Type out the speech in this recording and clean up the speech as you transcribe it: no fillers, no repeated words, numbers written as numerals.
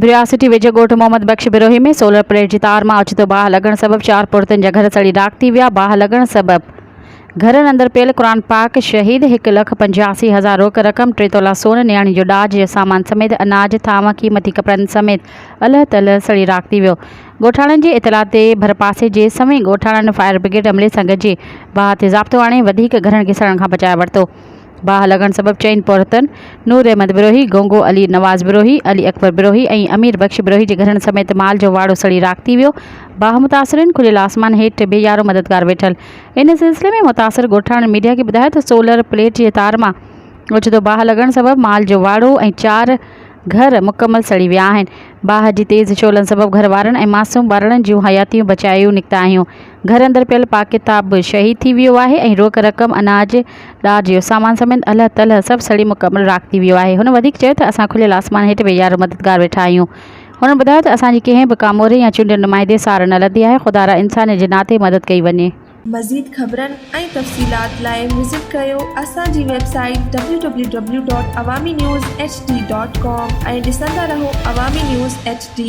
बिरासिटी वेझो ॻोठ मोहम्मद बख्श बिरोही में सोलर प्लेट जी तार मां ओचितो बाहि लॻण सबबि 4 पुर्तनि जा घर सड़ी राख थी विया। बाहि लॻण सबबि घरनि अंदरि पियल क़ुरान पाक शहीद 1,85,000 रोक रक़म 3 तोला सोन नियाणी जो ॾाज जो सामान समेत अनाज थांव क़ीमती कपिड़नि समेत अल्ह तल्ह सड़ी राख थी वियो। ॻोठाणनि जी इतला ते भरपासे जे समय ॻोठाणनि फायर ब्रिगेड अमले सां गॾिजी बाहि ते ज़ाब्तो आणे वधीक घरनि खे सड़ण खां बचाए वरितो। बाहि लॻण सबबि 4 पुर्तनि नूर अहमद बिरोही, गोंगो अली नवाज़ बिरोही, अली अकबर बिरोही ऐं अमीर बख्श बिरोही जे घरनि समेत माल जो वाड़ो सड़ी राख थी वियो। बाहि मुतासिरीन खुलियल आसमान हेठि बेयारो मददगार वेठल। इन सिलसिले में मुतासिर ॻोठाणनि मीडिया खे ॿुधायो त सोलर प्लेट जे तार मां ओचितो बाहि लॻण सबबि माल जो वाड़ो ऐं 4 घर मुकमल सड़ी विया आहिनि। बाहि जी तेज़ शोलनि सबबि घर वारनि ऐं मासूम ॿारनि जूं हयातियूं बचायूं निकिता आहियूं। घर अंदरि पियल पाक किताब बि शहीद थी वियो आहे ऐं रोक रक़म अनाज ॾाज जो सामान समेत अल्ह तल्ह सभु सड़ी मुकमल राख थी वियो आहे। हुन वधीक चयो त असां खुलियल आसमान हेठि वेयारो मददगार वेठा आहियूं। हुननि ॿुधायो त असांजी कंहिं बि कामोरे या चूंडियल नुमाइंदे सार न लधी आहे। ख़ुदा इंसान जे नाते मदद कई वञे। मज़ीद ख़बरनि ऐं तफ़सीलात लाइ विज़िट कयो असांजी वेबसाइट www.awamiNewsHD.com ऐं ॾिसंदा रहो अवामी न्यूज़ HD।